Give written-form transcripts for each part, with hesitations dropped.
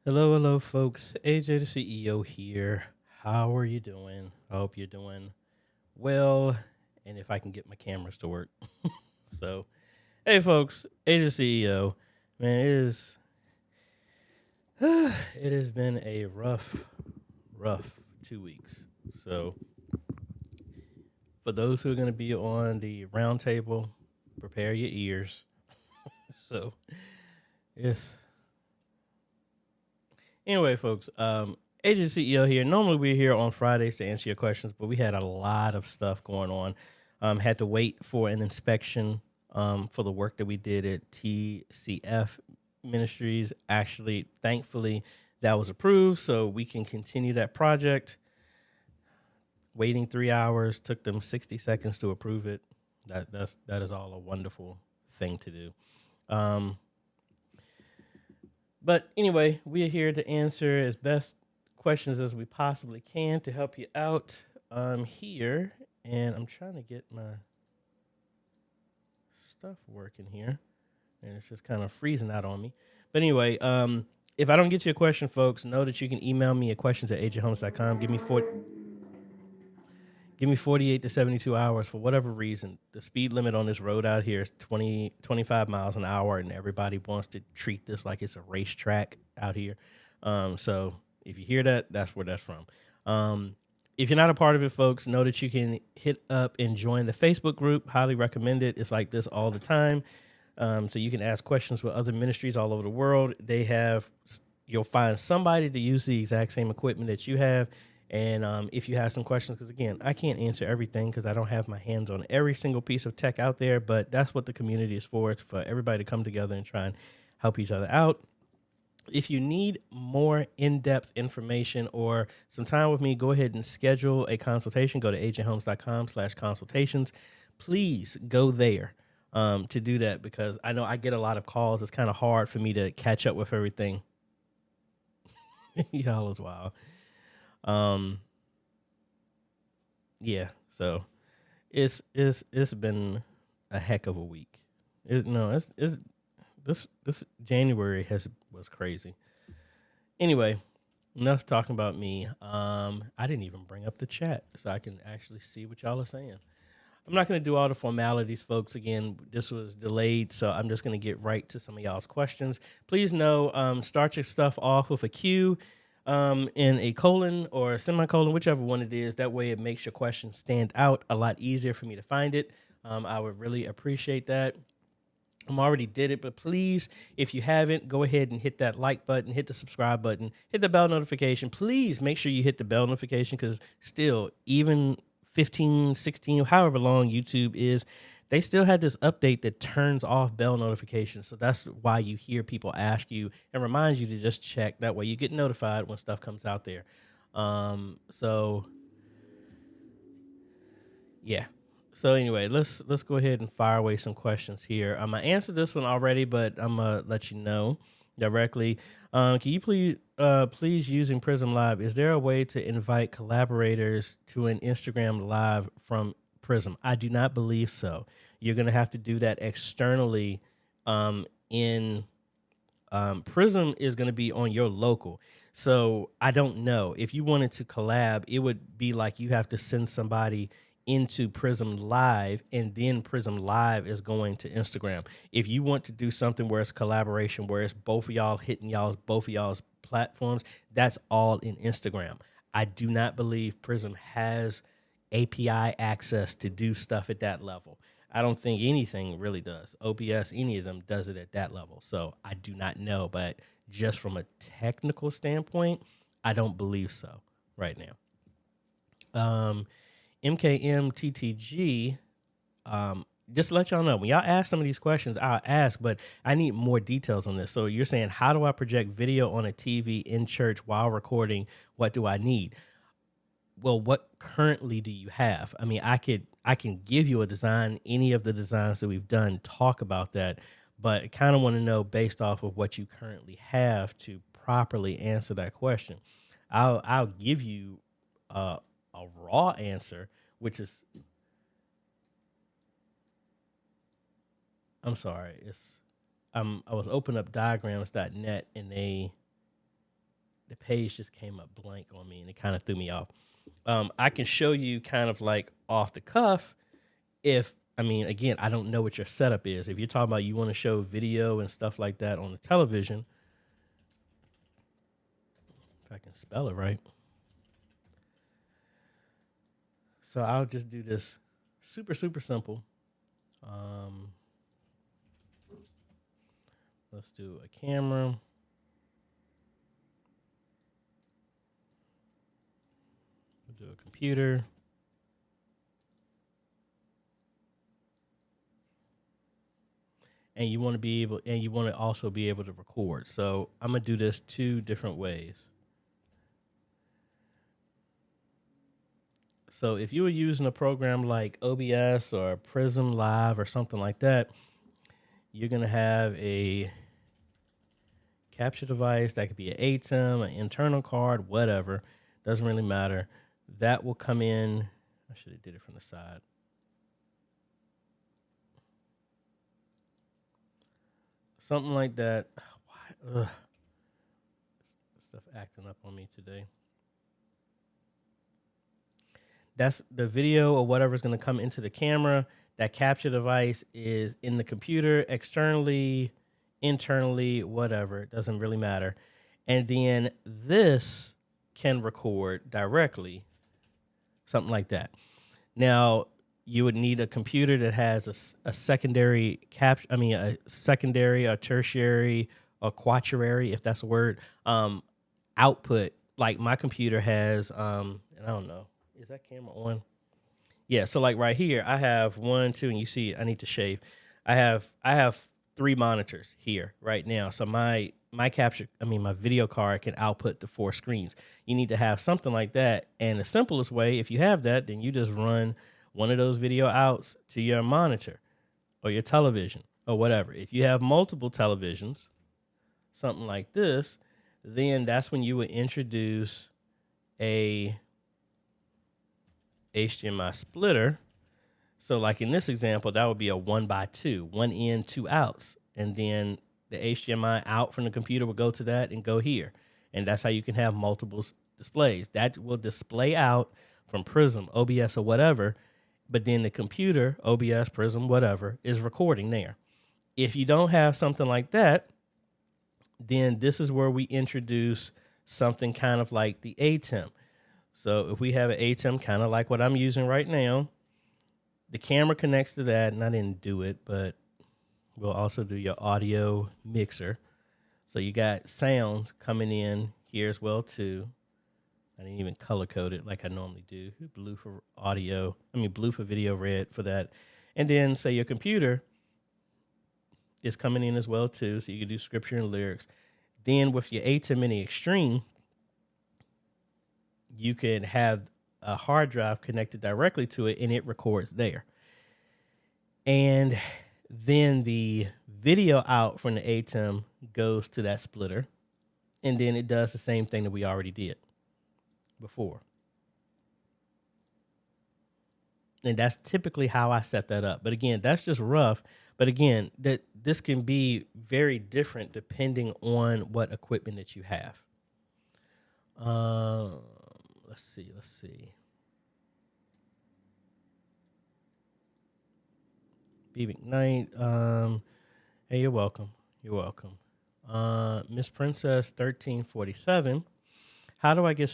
Hello, hello, folks. AJ the CEO here. How are you doing? I hope you're doing well, and if I can get my cameras to work. So, hey, folks, AJ the CEO. Man, it has been a rough 2 weeks. So, for those who are going to be on the round table, prepare your ears. So, it's... Anyway, folks, AJaytheCEO here. Normally we're here on Fridays to answer your questions, but we had a lot of stuff going on. Had to wait for an inspection for the work that we did at TCF Ministries. Actually, thankfully, that was approved, so we can continue that project. Waiting 3 hours, took them 60 seconds to approve it. That is all a wonderful thing to do. But anyway, we are here to answer as best questions as we possibly can to help you out here. And I'm trying to get my stuff working here. And it's just kind of freezing out on me. But anyway, if I don't get you a question, folks, know that you can email me at questions@ajhomes.com. Give me 48 to 72 hours for whatever reason. The speed limit on this road out here is 25 miles an hour, and everybody wants to treat this like it's a racetrack out here. So if you hear that, that's where that's from. If you're not a part of it, folks, know that you can hit up and join the Facebook group. Highly recommend it. It's like this all the time. So you can ask questions with other ministries all over the world. You'll find somebody to use the exact same equipment that you have. And if you have some questions, because, again, I can't answer everything because I don't have my hands on every single piece of tech out there, but that's what the community is for. It's for everybody to come together and try and help each other out. If you need more in-depth information or some time with me, go ahead and schedule a consultation. Go to ajhomes.com/consultations. Please go there to do that, because I know I get a lot of calls. It's kind of hard for me to catch up with everything. Y'all is wild. Yeah, so it's been a heck of a week. This January was crazy. Anyway, enough talking about me. I didn't even bring up the chat so I can actually see what y'all are saying. I'm not going to do all the formalities, folks. Again, this was delayed, so I'm just going to get right to some of y'all's questions. Please know, start your stuff off with a Q in a colon or a semicolon, whichever one it is. That way it makes your question stand out a lot easier for me to find it. I would really appreciate that. I already did it, but please, if you haven't, go ahead and hit that like button, hit the subscribe button, hit the bell notification. Please make sure you hit the bell notification because still, even 15, 16, however long YouTube is, they still had this update that turns off bell notifications. So that's why you hear people ask you and remind you to just check. That way you get notified when stuff comes out there. So yeah. So anyway, let's go ahead and fire away some questions here. I answered this one already, but I'm gonna let you know directly. Can you please using Prism Live? Is there a way to invite collaborators to an Instagram Live from Prism? I do not believe so. You're gonna have to do that externally. In Prism is gonna be on your local. So I don't know if you wanted to collab, it would be like you have to send somebody into Prism Live, and then Prism Live is going to Instagram. If you want to do something where it's collaboration, where it's both of y'all hitting both of y'all's platforms, that's all in Instagram. I do not believe Prism has API access to do stuff at that level. I don't think anything really does. OBS, any of them does it at that level. So I do not know, but just from a technical standpoint, I don't believe so right now. MKMTTG, just to let y'all know, when y'all ask some of these questions, I'll ask, but I need more details on this. So you're saying, how do I project video on a TV in church while recording? What do I need? Well, what currently do you have? I mean, I can give you a design. Any of the designs that we've done talk about that, but I kind of want to know based off of what you currently have to properly answer that question. I'll give you a raw answer, which is, I'm sorry, I was opening up diagrams.net and the page just came up blank on me and it kind of threw me off. I can show you kind of like off the cuff again, I don't know what your setup is. If you're talking about you want to show video and stuff like that on the television, if I can spell it right. So I'll just do this super, super simple. Let's do a camera. We'll do a computer. And you want to also be able to record. So I'm going to do this two different ways. So if you were using a program like OBS or Prism Live or something like that, you're going to have a capture device. That could be an ATEM, an internal card, whatever. Doesn't really matter. That will come in. I should have did it from the side. Something like that. Ugh. Stuff acting up on me today. That's the video or whatever is going to come into the camera. That capture device is in the computer, externally, internally, whatever. It doesn't really matter. And then this can record directly, something like that. Now, you would need a computer that has a secondary a secondary, a tertiary, a quaternary, if that's a word, output. Like my computer has, and I don't know. Is that camera on? Yeah. So like right here, I have 1, 2, and you see I need to shave. I have 3 monitors here right now. So my video card can output to 4 screens. You need to have something like that. And the simplest way, if you have that, then you just run one of those video outs to your monitor or your television or whatever. If you have multiple televisions, something like this, then that's when you would introduce a HDMI splitter. So like in this example, that would be a 1x2, 1 in, 2 outs. And then the HDMI out from the computer would go to that and go here. And that's how you can have multiple displays. That will display out from Prism, OBS, or whatever, but then the computer, OBS, Prism, whatever, is recording there. If you don't have something like that, then this is where we introduce something kind of like the ATEM. So if we have an ATEM kind of like what I'm using right now, the camera connects to that, and I didn't do it, but we'll also do your audio mixer. So you got sound coming in here as well too. I didn't even color code it like I normally do. Blue for audio, blue for video, red for that. And then say your computer is coming in as well too, so you can do scripture and lyrics. Then with your ATEM in the extreme, you can have a hard drive connected directly to it, and it records there. And then the video out from the ATEM goes to that splitter, and then it does the same thing that we already did before. And that's typically how I set that up. But again, that's just rough. But again, this can be very different depending on what equipment that you have. Let's see. B McKnight, hey, you're welcome. Miss Princess 1347. How do I get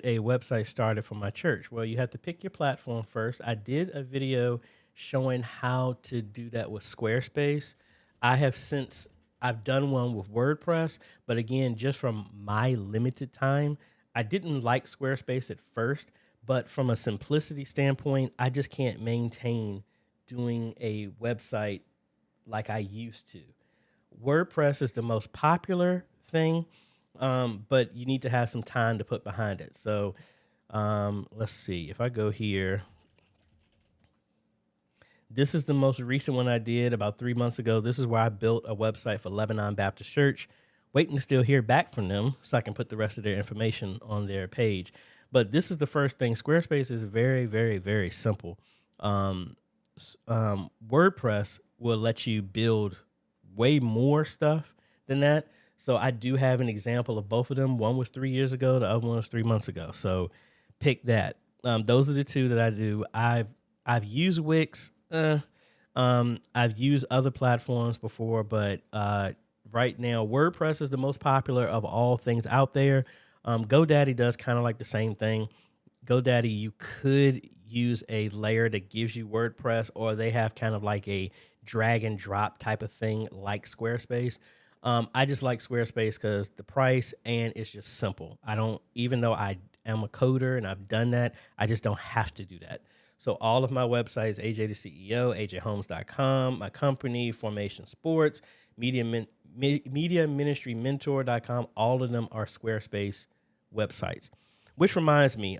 a website started for my church? Well, you have to pick your platform first. I did a video showing how to do that with Squarespace. I've done one with WordPress, but again, just from my limited time, I didn't like Squarespace at first, but from a simplicity standpoint, I just can't maintain doing a website like I used to. WordPress is the most popular thing, but you need to have some time to put behind it. So let's see. If I go here, this is the most recent one I did about 3 months ago. This is where I built a website for Lebanon Baptist Church, waiting to still hear back from them so I can put the rest of their information on their page. But this is the first thing. Squarespace is very, very, very simple. WordPress will let you build way more stuff than that. So I do have an example of both of them. One was 3 years ago. The other one was 3 months ago. So pick that. Those are the two that I do. I've used Wix. I've used other platforms before, but right now WordPress is the most popular of all things out there. GoDaddy does kind of like the same thing. GoDaddy, you could use a layer that gives you WordPress, or they have kind of like a drag and drop type of thing like Squarespace. I just like Squarespace because the price, and it's just simple. Even though I am a coder and I've done that, I just don't have to do that. So all of my websites, AJaytheCEO, AJHomes.com, my company, Formation Sports, Media Ministry Mentor.com, all of them are Squarespace websites. Which reminds me,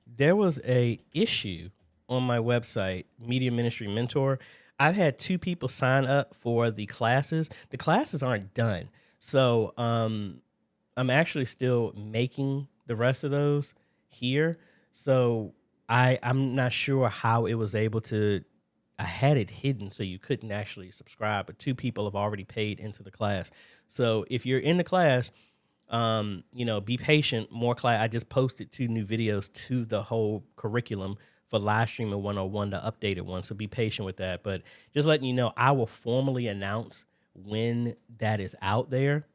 there was a issue on my website, Media Ministry Mentor. I've had 2 people sign up for the classes. The classes aren't done. So I'm actually still making the rest of those here. So I'm not sure how it was able to, I had it hidden so you couldn't actually subscribe, but 2 people have already paid into the class. So if you're in the class, be patient, more class. I just posted 2 new videos to the whole curriculum for Live Streaming 101, the updated one. So be patient with that. But just letting you know, I will formally announce when that is out there.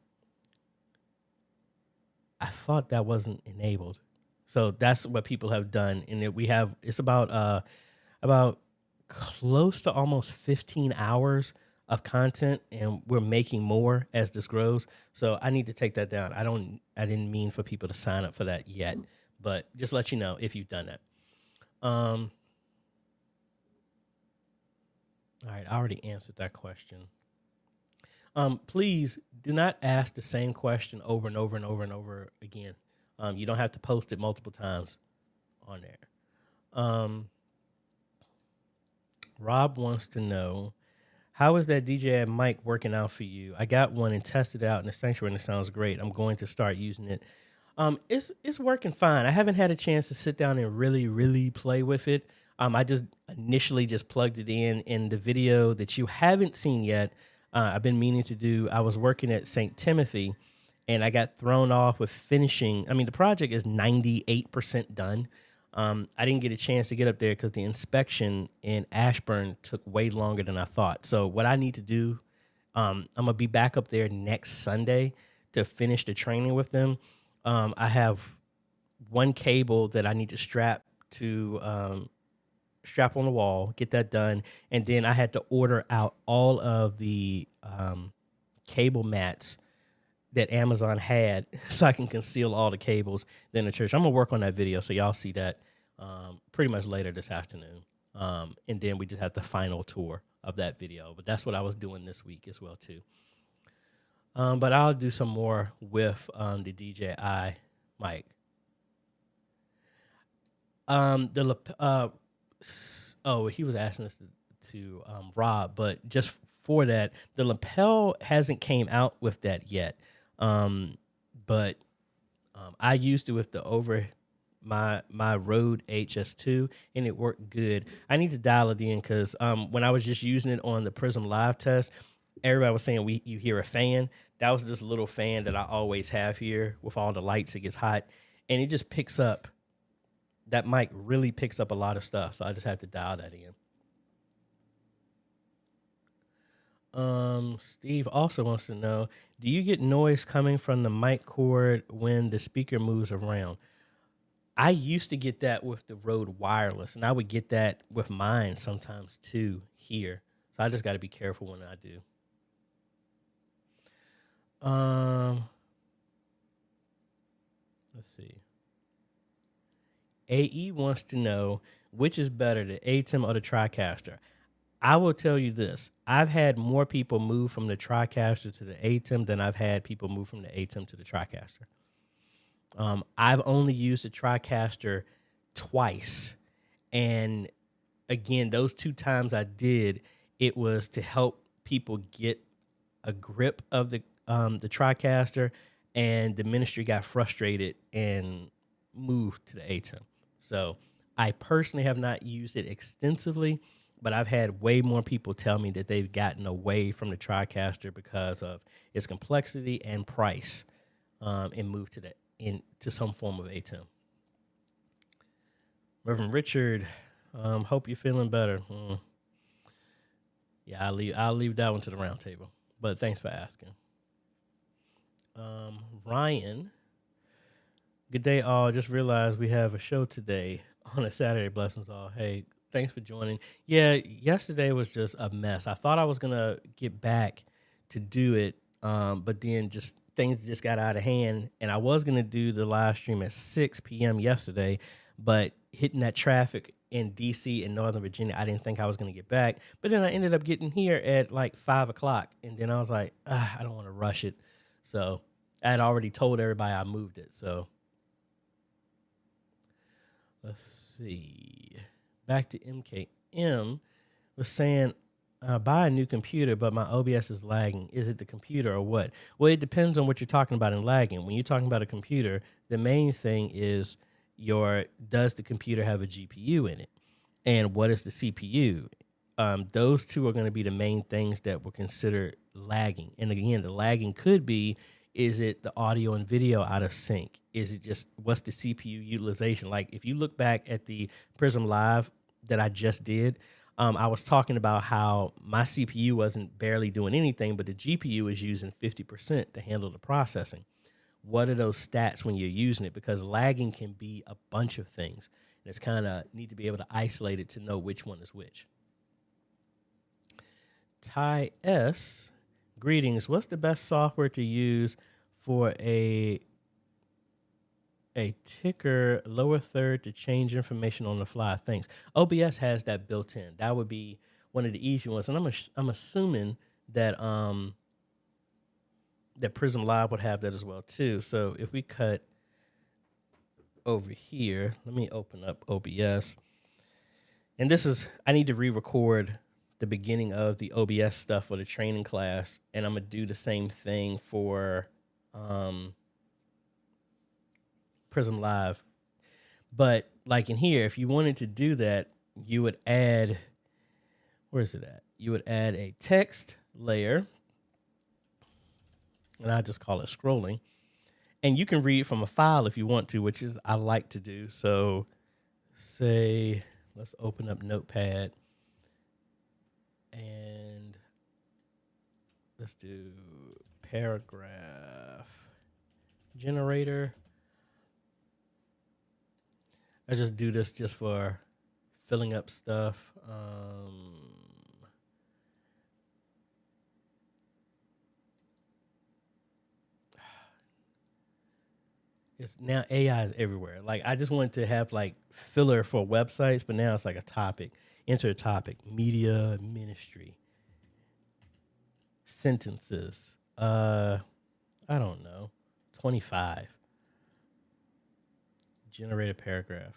I thought that wasn't enabled. So that's what people have done. And it's about close to almost 15 hours of content, and we're making more as this grows. So I need to take that down. I didn't mean for people to sign up for that yet, but just let you know if you've done that. All right, I already answered that question. Please do not ask the same question over and over and over and over again. You don't have to post it multiple times on there. Rob wants to know, how is that DJI mic working out for you? I got one and tested it out in the sanctuary, and it sounds great. I'm going to start using it. It's working fine. I haven't had a chance to sit down and really, really play with it. I just initially just plugged it in the video that you haven't seen yet. I've been meaning to do. I was working at St. Timothy, and I got thrown off with finishing. I mean, the project is 98% done. I didn't get a chance to get up there because the inspection in Ashburn took way longer than I thought. So what I need to do, I'm gonna be back up there next Sunday to finish the training with them. I have one cable that I need to strap on the wall, get that done, and then I had to order out all of the cable mats that Amazon had so I can conceal all the cables in the church. I'm gonna work on that video so y'all see that pretty much later this afternoon. And then we just have the final tour of that video. But that's what I was doing this week as well too. But I'll do some more with the DJI mic. He was asking us to Rob, but just for that, the lapel hasn't came out with that yet. But I used it with the my Rode HS2 and it worked good. I need to dial it in because when I was just using it on the Prism Live test, everybody was saying you hear a fan. That was this little fan that I always have here with all the lights. It gets hot and it just picks up. That mic really picks up a lot of stuff, so I just had to dial that in. Steve also wants to know, do you get noise coming from the mic cord when the speaker moves around? I used to get that with the Rode Wireless, and I would get that with mine sometimes too here. So I just got to be careful when I do. Let's see. AE wants to know which is better, the ATEM or the TriCaster. I will tell you this. I've had more people move from the TriCaster to the ATEM than I've had people move from the ATEM to the TriCaster. I've only used the TriCaster twice. And again, those 2 times I did, it was to help people get a grip of the TriCaster, and the ministry got frustrated and moved to the ATEM. So I personally have not used it extensively, but I've had way more people tell me that they've gotten away from the TriCaster because of its complexity and price, and moved to some form of ATEM. Reverend Richard, hope you're feeling better. Yeah, I'll leave that one to the round table, but thanks for asking. Ryan, good day, all. Just realized we have a show today on a Saturday. Blessings, all. Hey, thanks for joining. Yeah, yesterday was just a mess. I thought I was going to get back to do it, but then things just got out of hand, and I was going to do the live stream at 6 p.m. yesterday, but hitting that traffic in D.C. and Northern Virginia, I didn't think I was going to get back. But then I ended up getting here at like 5 o'clock, and then I was like, I don't want to rush it. So I had already told everybody I moved it, so. Let's see. Back to MKM was saying, buy a new computer, but my OBS is lagging. Is it the computer or what? Well, it depends on what you're talking about in lagging. When you're talking about a computer, the main thing is does the computer have a GPU in it? And what is the CPU? Those two are going to be the main things that will consider lagging. And again, the lagging could be, is it the audio and video out of sync? Is it just, what's the CPU utilization? Like if you look back at the Prism Live that I just did, I was talking about how my CPU wasn't barely doing anything, but the GPU is using 50% to handle the processing. What are those stats when you're using it? Because lagging can be a bunch of things. And it's kind of need to be able to isolate it to know which one is which. Ty S, greetings. What's the best software to use for a ticker lower third to change information on the fly? Thanks. OBS has that built in. That would be one of the easy ones. And I'm assuming that that Prism Live would have that as well too. So if we cut over here, let me open up OBS. And this is, I need to re-record the beginning of the OBS stuff for the training class, and I'm gonna do the same thing for Prism Live. But like in here, if you wanted to do that, you would add, where is it at? You would add a text layer, and I just call it scrolling. And you can read from a file if you want to, which is I like to do. So say, let's open up Notepad and let's do paragraph generator. I just do this just for filling up stuff. It's now AI is everywhere. Like I just wanted to have like filler for websites, but now it's like a topic. Enter a topic: media, ministry, sentences. I don't know, 25. Generate a paragraph.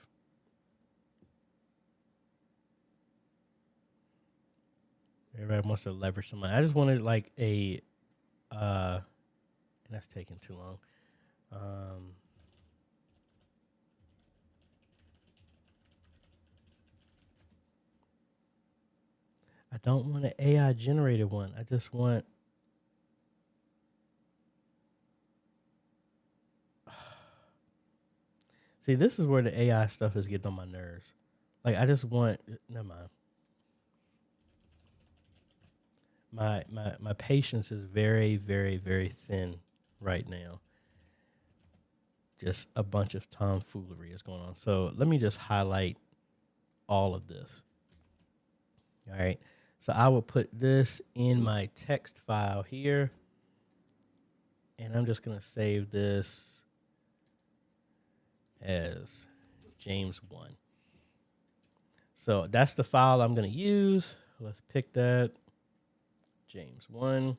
Everybody wants to leverage some money. I just wanted like a, and that's taking too long. I don't want an AI generated one. I just want. See, this is where the AI stuff is getting on my nerves. Like, I just want. Never mind. My patience is very, very, very thin right now. Just a bunch of tomfoolery is going on. So let me just highlight all of this. All right. So I will put this in my text file here. And I'm just going to save this as James 1. So that's the file I'm going to use. Let's pick that. James 1.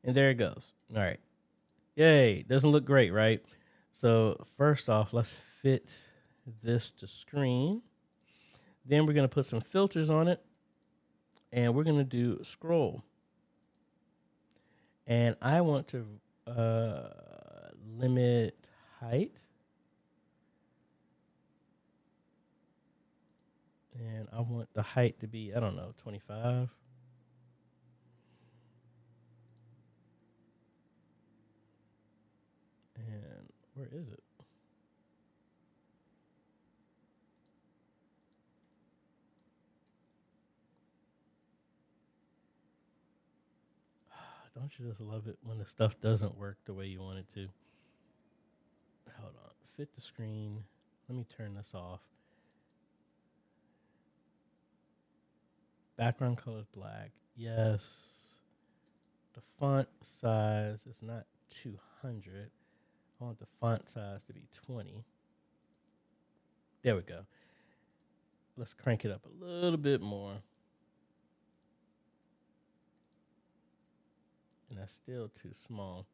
And there it goes. All right. Yay. Doesn't look great, right? So first off, let's fit this to screen. Then we're going to put some filters on it. And we're going to do scroll. And I want to limit height. And I want the height to be, I don't know, 25. And where is it? Don't you just love it when the stuff doesn't work the way you want it to? Hold on. Fit the screen. Let me turn this off. Background color is black. Yes. The font size is not 200. I want the font size to be 20. There we go. Let's crank it up a little bit more. And that's still too small.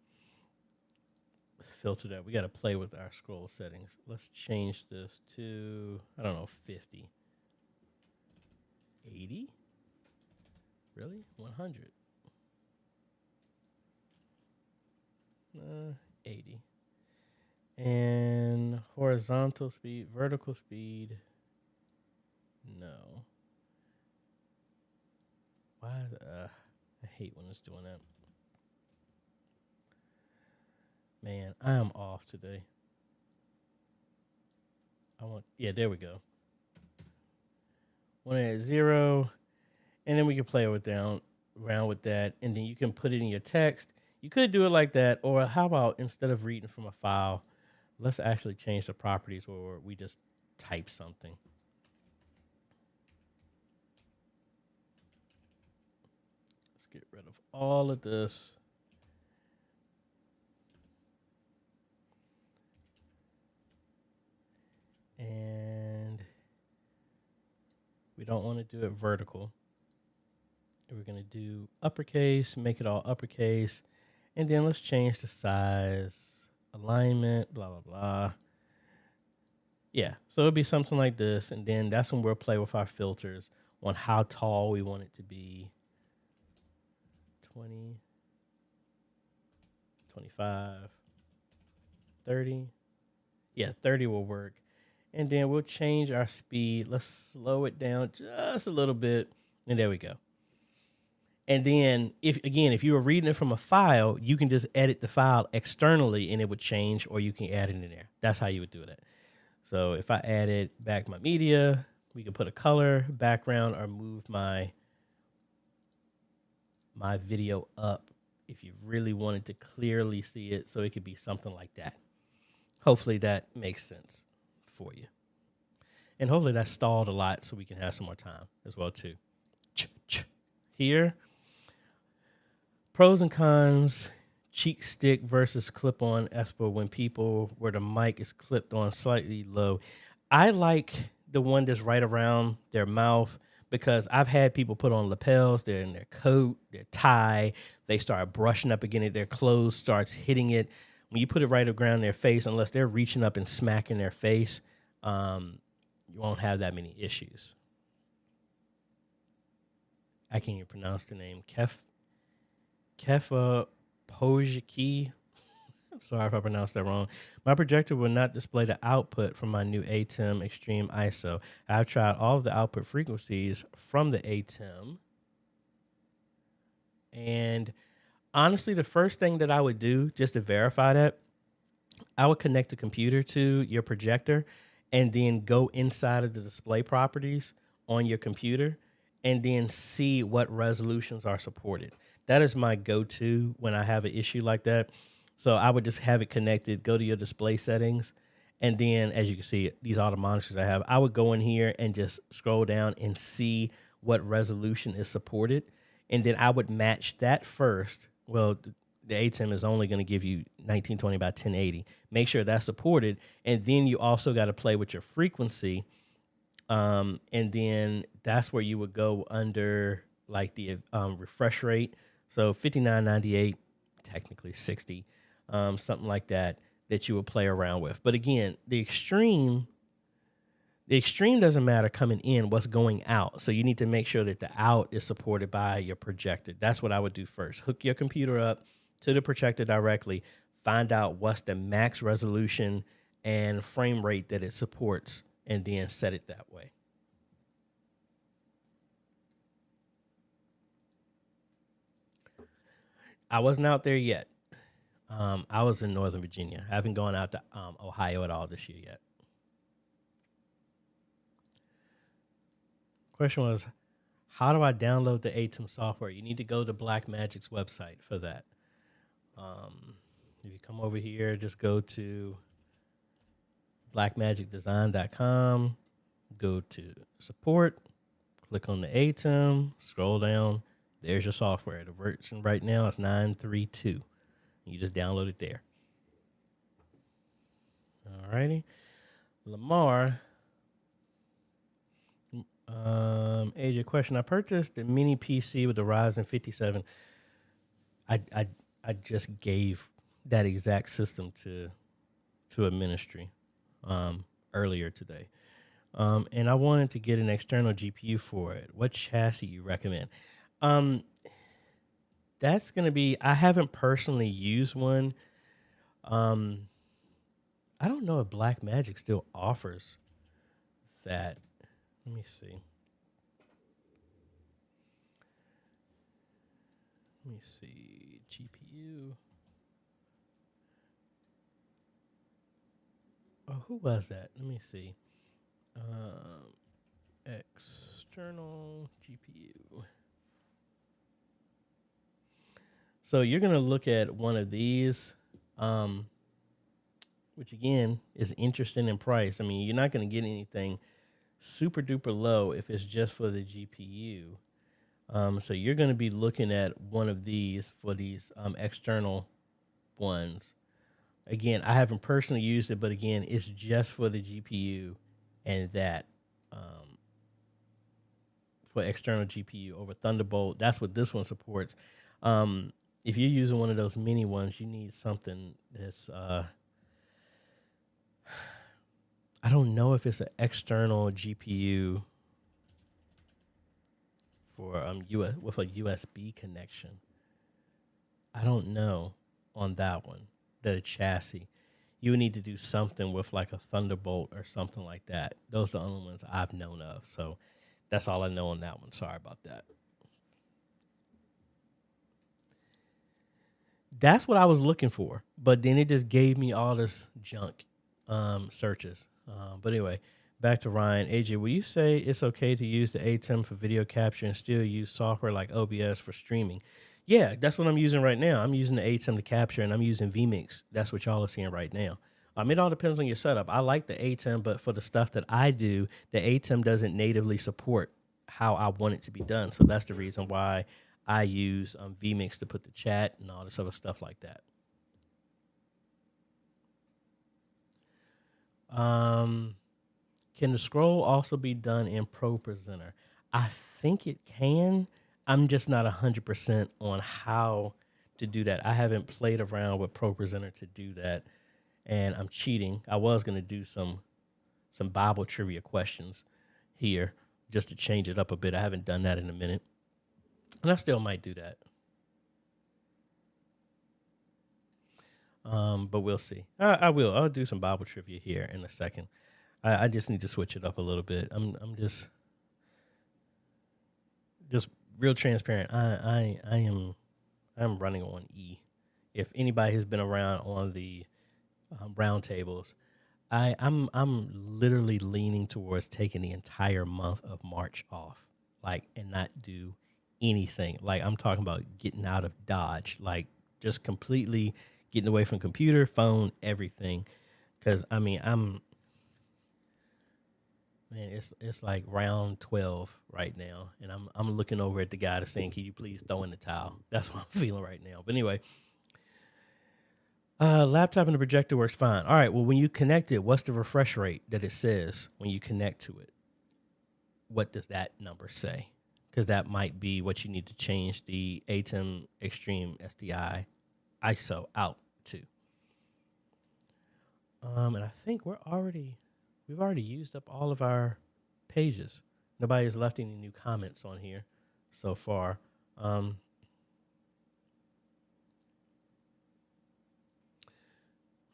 Let's filter that. We got to play with our scroll settings. Let's change this to, I don't know, 50. 80? Really? 100? 80. And horizontal speed, vertical speed, no. Why? I hate when it's doing that. Man, I am off today. Yeah, there we go. 1 at 0. And then we can play around with that. And then you can put it in your text. You could do it like that. Or how about instead of reading from a file, let's actually change the properties where we just type something. Let's get rid of all of this. And we don't want to do it vertical. We're going to do uppercase, make it all uppercase. And then let's change the size, alignment, blah, blah, blah. Yeah, so it'll be something like this. And then that's when we'll play with our filters on how tall we want it to be. 20, 25, 30. Yeah, 30 will work. And then we'll change our speed. Let's slow it down just a little bit. And there we go. And then if you were reading it from a file, you can just edit the file externally and it would change, or you can add it in there. That's how you would do it. So if I added back my media, we can put a color background or move my video up if you really wanted to clearly see it. So it could be something like that. Hopefully that makes sense for you. And hopefully that stalled a lot so we can have some more time as well too. Here, pros and cons, cheek stick versus clip-on ESPA when people where the mic is clipped on slightly low. I like the one that's right around their mouth because I've had people put on lapels, they're in their coat, their tie, they start brushing up against it, their clothes starts hitting it. When you put it right around their face, unless they're reaching up and smacking their face, you won't have that many issues. I can't even pronounce the name. Kefa Pojiki. I'm sorry if I pronounced that wrong. My projector will not display the output from my new ATEM Extreme ISO. I've tried all of the output frequencies from the ATEM. And honestly, the first thing that I would do just to verify that, I would connect the computer to your projector and then go inside of the display properties on your computer and then see what resolutions are supported. That is my go-to when I have an issue like that. So I would just have it connected, go to your display settings, and then as you can see, these are the monitors I have. I would go in here and just scroll down and see what resolution is supported. And then I would match that first. Well, the ATEM is only going to give you 1920 by 1080. Make sure that's supported. And then you also got to play with your frequency. And then that's where you would go under like the refresh rate. So 5998, technically 60, something like that you would play around with. But again, the extreme doesn't matter coming in, what's going out. So you need to make sure that the out is supported by your projector. That's what I would do first. Hook your computer up to the projector directly, find out what's the max resolution and frame rate that it supports, and then set it that way. I wasn't out there yet. I was in Northern Virginia. I haven't gone out to Ohio at all this year yet. Question was, how do I download the ATEM software? You need to go to Blackmagic's website for that. If you come over here, just go to blackmagicdesign.com, go to support, click on the ATEM, scroll down. There's your software. The version right now is 932. You just download it there. All righty. Lamar. AJ, question. I purchased the mini PC with the Ryzen 57. I just gave that exact system to a ministry earlier today. And I wanted to get an external GPU for it. What chassis you recommend? That's going to be, I haven't personally used one. I don't know if Blackmagic still offers that. Let me see. GPU. Oh, who was that? Let me see. External GPU. So you're going to look at one of these, which again is interesting in price. I mean, you're not going to get anything super duper low if it's just for the GPU. So you're going to be looking at one of these for these external ones. Again, I haven't personally used it, but again, it's just for the GPU and that for external GPU over Thunderbolt. That's what this one supports. If you're using one of those mini ones, you need something that's, I don't know if it's an external GPU for with a USB connection. I don't know on that one, that a chassis. You would need to do something with like a Thunderbolt or something like that. Those are the only ones I've known of. So that's all I know on that one. Sorry about that. That's what I was looking for. But then it just gave me all this junk searches. But anyway, back to Ryan. AJ, will you say it's okay to use the ATEM for video capture and still use software like OBS for streaming? Yeah, that's what I'm using right now. I'm using the ATEM to capture, and I'm using vMix. That's what y'all are seeing right now. It all depends on your setup. I like the ATEM, but for the stuff that I do, the ATEM doesn't natively support how I want it to be done. So that's the reason why I use vMix to put the chat and all this other stuff like that. Can the scroll also be done in Pro Presenter? I think it can. I'm just not 100% on how to do that. I haven't played around with Pro Presenter to do that, and I'm cheating. I was going to do some Bible trivia questions here just to change it up a bit. I haven't done that in a minute, and I still might do that. But we'll see. I will. I'll do some Bible trivia here in a second. I just need to switch it up a little bit. I'm just real transparent. I'm running on E. If anybody has been around on the round tables, I'm literally leaning towards taking the entire month of March off, and not do anything. I'm talking about getting out of Dodge, just completely getting away from computer, phone, everything. Because it's like round 12 right now, and I'm looking over at the guy that's saying, "Can you please throw in the towel?" That's what I'm feeling right now. But anyway, laptop and the projector works fine. All right. Well, when you connect it, what's the refresh rate that it says when you connect to it? What does that number say? Because that might be what you need to change the ATEM Extreme SDI ISO out to. And I think we've already used up all of our pages. Nobody has left any new comments on here so far.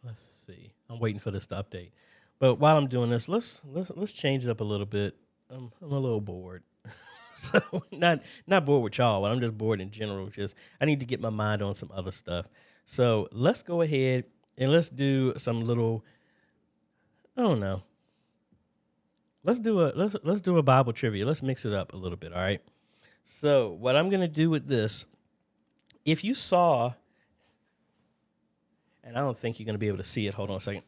Let's see. I'm waiting for this to update. But while I'm doing this, let's change it up a little bit. I'm a little bored. So not bored with y'all, but I'm just bored in general. I need to get my mind on some other stuff. So let's go ahead and let's do some little, I don't know. Let's do a Bible trivia. Let's mix it up a little bit, all right? So what I'm going to do with this, if you saw, and I don't think you're going to be able to see it. Hold on a second.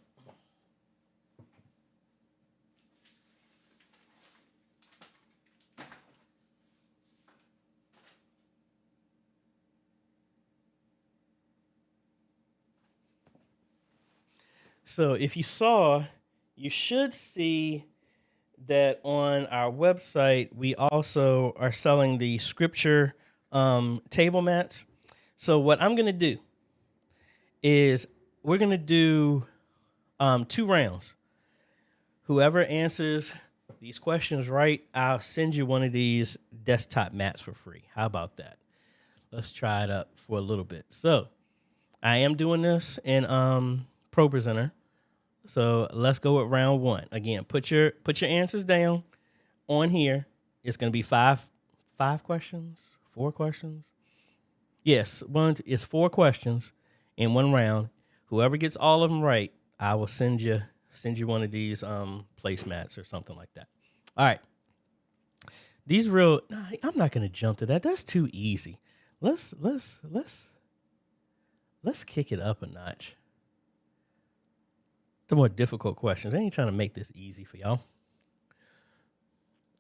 So if you saw, you should see that on our website, we also are selling the scripture table mats. So what I'm going to do is we're going to do 2 rounds. Whoever answers these questions right, I'll send you one of these desktop mats for free. How about that? Let's try it up for a little bit. So I am doing this in Pro Presenter. So let's go with round 1. Again, put your answers down on here. It's going to be 5 questions, 4 questions. Yes, it's 4 questions in 1 round. Whoever gets all of them right, I will send you one of these placemats or something like that. All right. I'm not going to jump to that. That's too easy. Let's kick it up a notch. The more difficult questions. I ain't trying to make this easy for y'all.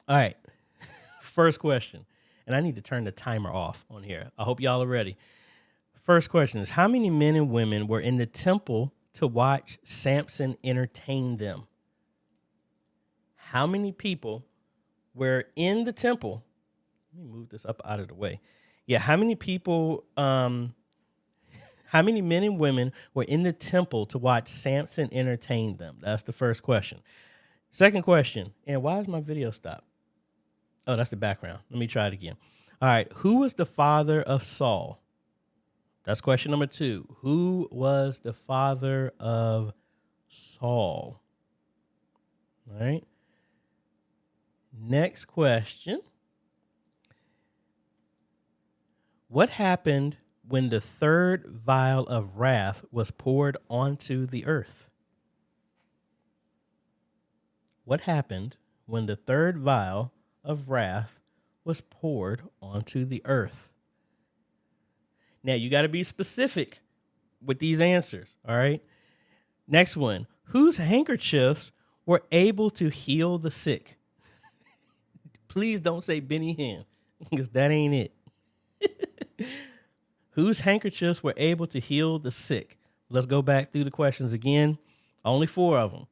All right. First question. And I need to turn the timer off on here. I hope y'all are ready. First question is, how many men and women were in the temple to watch Samson entertain them? How many people were in the temple? Let me move this up out of the way. Yeah, how many people, how many men and women were in the temple to watch Samson entertain them? That's the first question. Second question, and why is my video stopped? Oh, that's the background. Let me try it again. All right, who was the father of Saul? That's question number 2. Who was the father of Saul? All right. Next question. What happened when the third vial of wrath was poured onto the earth? What happened when the third vial of wrath was poured onto the earth? Now, you got to be specific with these answers, all right? Next one. Whose handkerchiefs were able to heal the sick? Please don't say Benny Hinn, because that ain't it. Whose handkerchiefs were able to heal the sick? Let's go back through the questions again. Only 4 of them.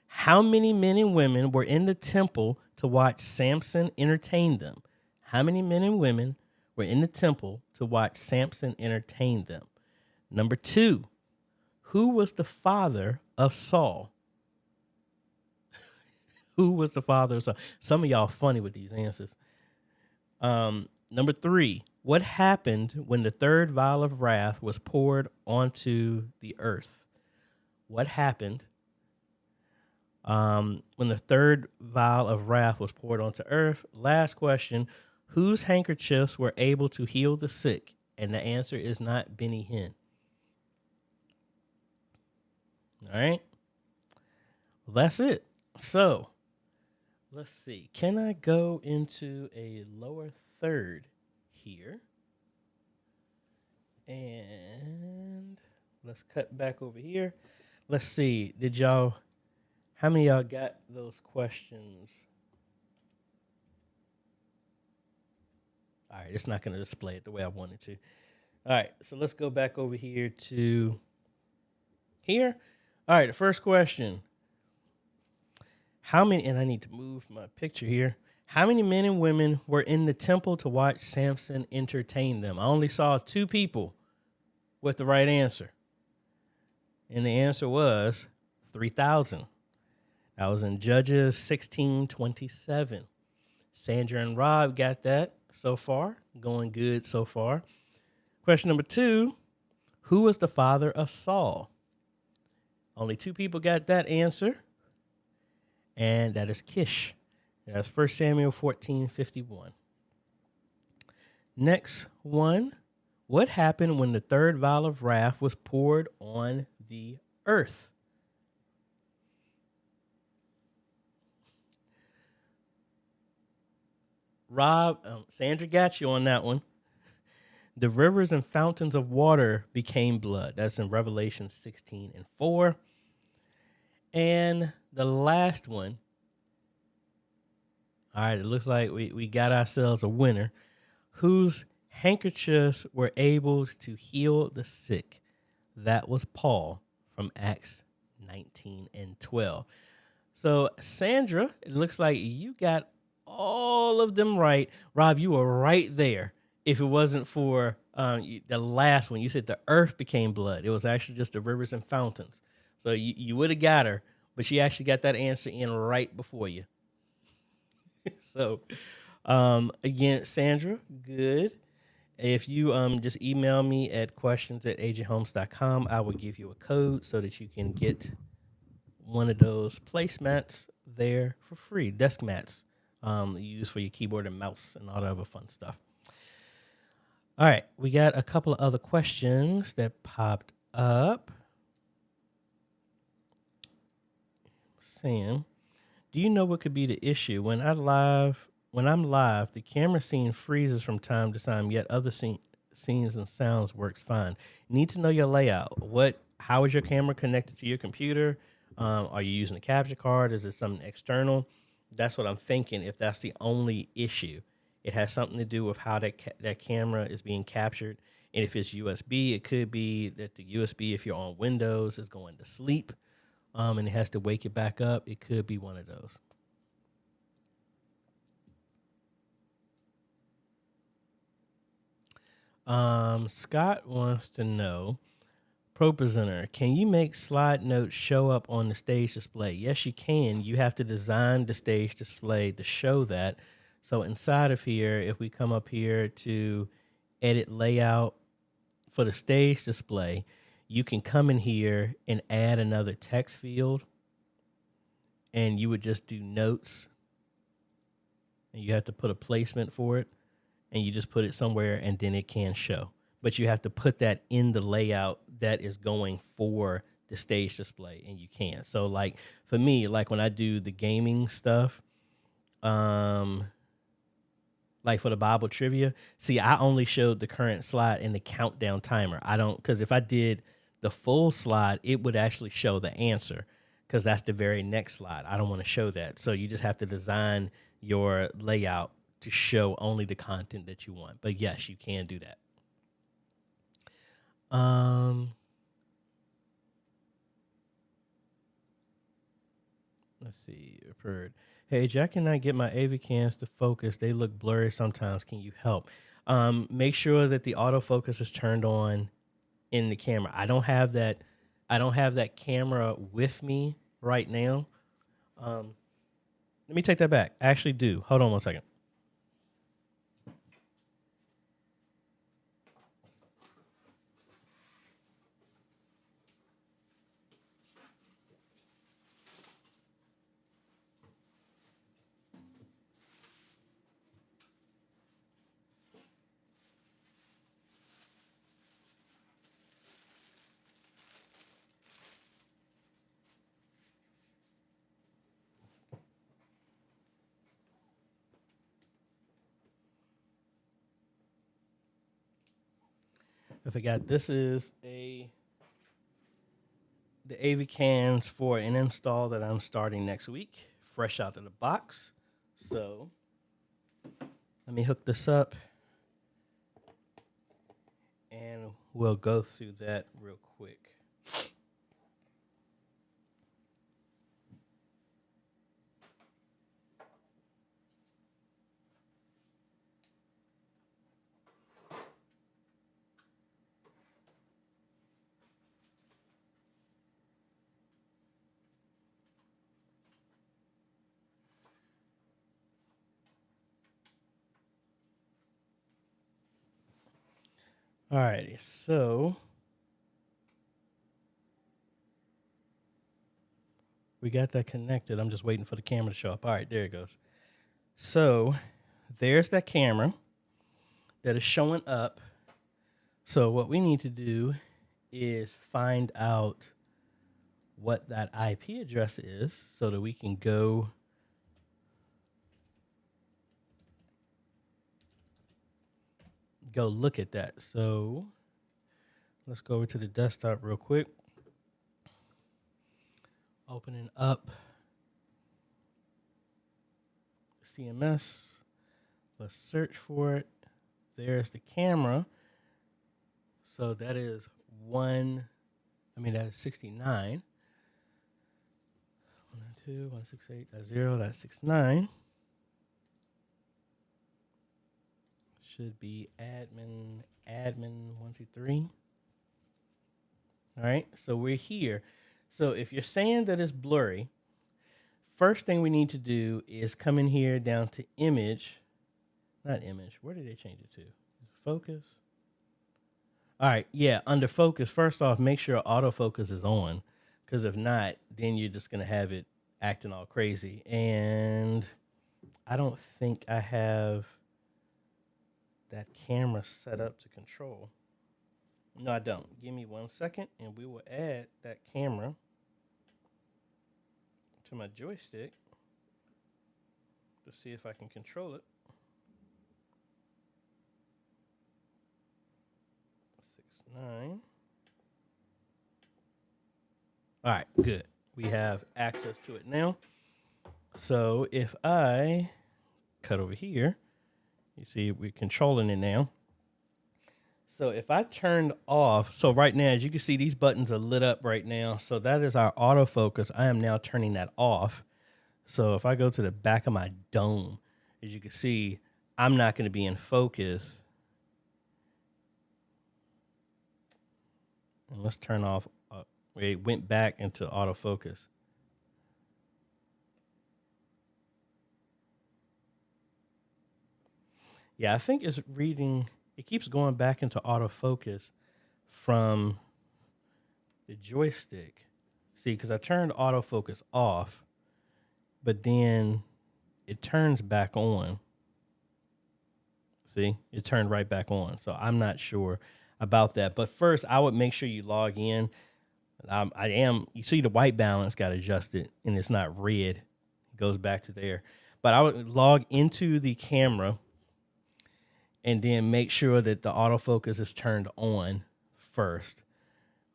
How many men and women were in the temple to watch Samson entertain them? How many men and women were in the temple to watch Samson entertain them? Number 2, who was the father of Saul? Who was the father of Saul? Some of y'all funny with these answers. Number 3, what happened when the third vial of wrath was poured onto the earth? What happened when the third vial of wrath was poured onto earth? Last question, whose handkerchiefs were able to heal the sick? And the answer is not Benny Hinn. All right. Well, that's it. So let's see. Can I go into a lower third here? And let's cut back over here. Let's see. How many of y'all got those questions? All right, it's not going to display it the way I wanted to. All right, so let's go back over here to here. All right, the first question. And I need to move my picture here. How many men and women were in the temple to watch Samson entertain them? I only saw 2 people with the right answer. And the answer was 3,000. That was in Judges 16:27. Sandra and Rob got that so far. Going good so far. Question number 2, who was the father of Saul? Only 2 people got that answer. And that is Kish. That's 1 Samuel 14:51. Next one. What happened when the third vial of wrath was poured on the earth? Rob, Sandra got you on that one. The rivers and fountains of water became blood. That's in Revelation 16:4. And the last one. All right, it looks like we got ourselves a winner. Whose handkerchiefs were able to heal the sick? That was Paul from Acts 19:12. So, Sandra, it looks like you got all of them right. Rob, you were right there. If it wasn't for the last one, you said the earth became blood. It was actually just the rivers and fountains. So you would have got her, but she actually got that answer in right before you. So, again, Sandra, good. If you just email me at questions@ajhomes.com, I will give you a code so that you can get one of those placemats there for free. Desk mats you use for your keyboard and mouse and all the other fun stuff. All right, we got a couple of other questions that popped up. Sam, do you know what could be the issue when I'm live? The camera scene freezes from time to time, yet other scenes and sounds works fine. You need to know your layout. How is your camera connected to your computer? Are you using a capture card? Is it something external? That's what I'm thinking. If that's the only issue, it has something to do with how that camera is being captured. And if it's USB, it could be that the USB, if you're on Windows, is going to sleep, and it has to wake it back up. It could be one of those. Scott wants to know, ProPresenter, can you make slide notes show up on the stage display? Yes, you can. You have to design the stage display to show that. So inside of here, if we come up here to edit layout for the stage display, you can come in here and add another text field, and you would just do notes, and you have to put a placement for it, and you just put it somewhere, and then it can show. but you have to put that in the layout that is going for the stage display, and you can't. So like for me, like when I do the gaming stuff, like for the Bible trivia, see, I only showed the current slide and the countdown timer. I don't, because if I did the full slide, it would actually show the answer, because that's the very next slide. I don't want to show that. So you just have to design your layout to show only the content that you want. But yes, you can do that. Let's see. I've heard. Hey, Jack, can I get my AV cams to focus? They look blurry sometimes. Can you help? Make sure that the autofocus is turned on in the camera. I don't have that camera with me right now. Let me take that back. I actually do. Hold on one second. I forgot, this is the AV cans for an install that I'm starting next week, fresh out of the box. So let me hook this up and we'll go through that real quick. All righty, so we got that connected. I'm just waiting for the camera to show up. All right, there it goes. So there's that camera that is showing up. So what we need to do is find out what that IP address is so that we can go look at that. So let's go over to the desktop real quick. Opening up CMS. Let's search for it. There's the camera. So that is that is 69. 192.168.0.69. Should be admin 123. All right, so we're here. So if you're saying that it's blurry, first thing we need to do is come in here down to image, not image. Where did they change it to? Focus. All right, yeah, under focus, first off, make sure autofocus is on, because if not, then you're just going to have it acting all crazy. And I don't think I have that camera set up to control. No, I don't. Give me 1 second, and we will add that camera to my joystick to see if I can control it. 6.9. All right, good. We have access to it now. So if I cut over here, you see we're controlling it now. So if I turned off, so right now, as you can see, these buttons are lit up right now. So that is our autofocus. I am now turning that off. So if I go to the back of my dome, as you can see, I'm not going to be in focus. And let's turn off. It went back into autofocus. Yeah, I think it's reading. It keeps going back into autofocus from the joystick. See, because I turned autofocus off, but then it turns back on. See, it turned right back on. So I'm not sure. about that. But first, I would make sure you log in. You see the white balance got adjusted and it's not red. It goes back to there. But I would log into the camera and then make sure that the autofocus is turned on first.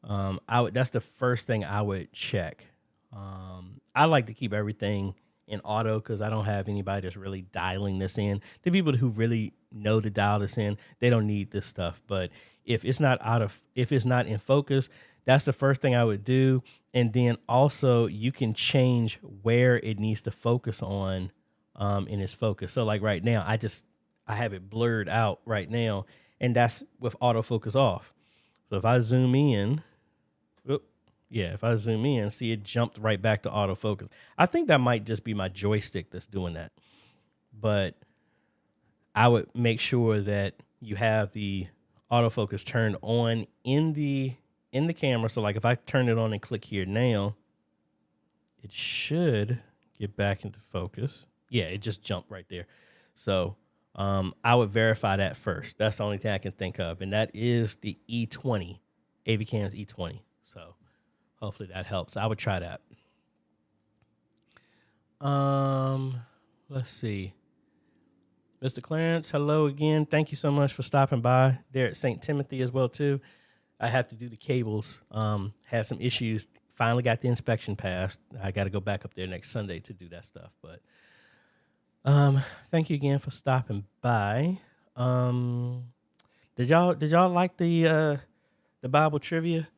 That's the first thing I would check. I like to keep everything in auto because I don't have anybody that's really dialing this in. The people who really know to dial this in, they don't need this stuff. But if it's not in focus, that's the first thing I would do. And then also you can change where it needs to focus on in its focus. So like right now, I have it blurred out right now, and that's with autofocus off. So if I zoom in, see it jumped right back to autofocus. I think that might just be my joystick that's doing that. But I would make sure that you have the autofocus turned on in the camera. So like if I turn it on and click here now, it should get back into focus. Yeah, it just jumped right there. So I would verify that first. That's the only thing I can think of. And that is the E20, AVCam's E20. So hopefully that helps. I would try that. Let's see. Mr. Clarence, hello again. Thank you so much for stopping by there at St. Timothy as well, too. I have to do the cables. Had some issues. Finally got the inspection passed. I got to go back up there next Sunday to do that stuff. But thank you again for stopping by. Did y'all like the Bible trivia?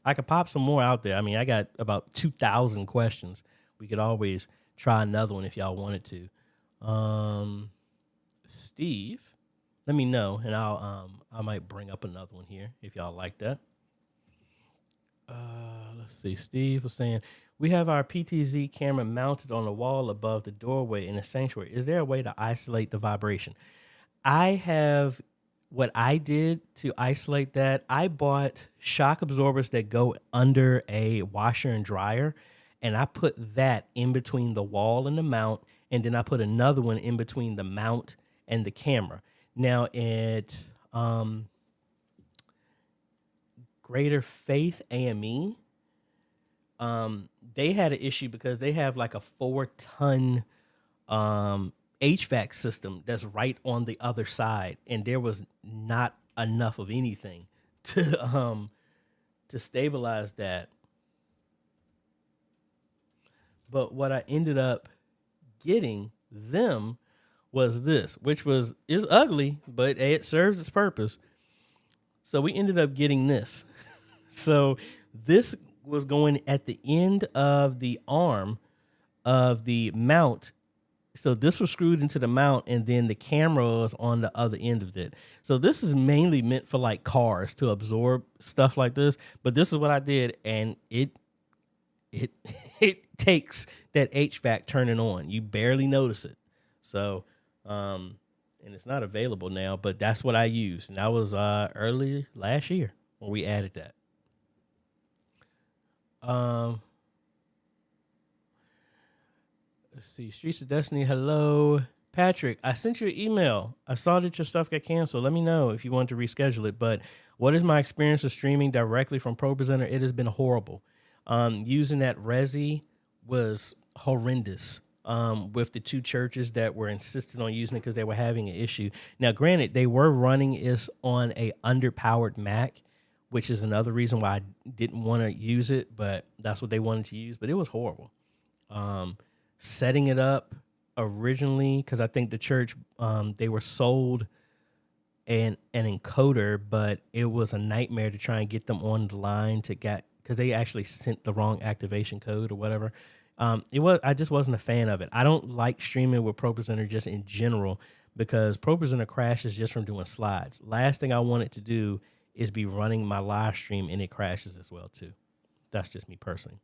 I could pop some more out there. I mean, I got about 2,000 questions. We could always try another one if y'all wanted to. Steve, let me know, and I might bring up another one here if y'all like that. Let's see. Steve was saying, we have our PTZ camera mounted on the wall above the doorway in the sanctuary. Is there a way to isolate the vibration? What I did to isolate that, I bought shock absorbers that go under a washer and dryer, and I put that in between the wall and the mount, and then I put another one in between the mount and the camera. Now, at Greater Faith AME, they had an issue because they have like a 4-ton HVAC system that's right on the other side, and there was not enough of anything to stabilize that. But what I ended up getting them was this, which is ugly, but it serves its purpose. So we ended up getting this. So this was going at the end of the arm of the mount. So this was screwed into the mount, and then the camera was on the other end of it. So this is mainly meant for like cars to absorb stuff like this. But this is what I did, and it takes that HVAC turning on. You barely notice it. So, and it's not available now, but that's what I used. And that was early last year when we added that. Let's see. Streets of Destiny. Hello, Patrick. I sent you an email. I saw that your stuff got canceled. Let me know if you want to reschedule it. But what is my experience of streaming directly from ProPresenter? It has been horrible. Using that Resi was horrendous. With the two churches that were insistent on using it because they were having an issue. Now, granted, they were running it on a underpowered Mac, which is another reason why I didn't want to use it, but that's what they wanted to use. But it was horrible. Setting it up originally, because I think the church, they were sold an encoder, but it was a nightmare to try and get them on the line because they actually sent the wrong activation code or whatever. I just wasn't a fan of it. I don't like streaming with ProPresenter just in general because ProPresenter crashes just from doing slides. Last thing I want it to do is be running my live stream and it crashes as well too. That's just me personally.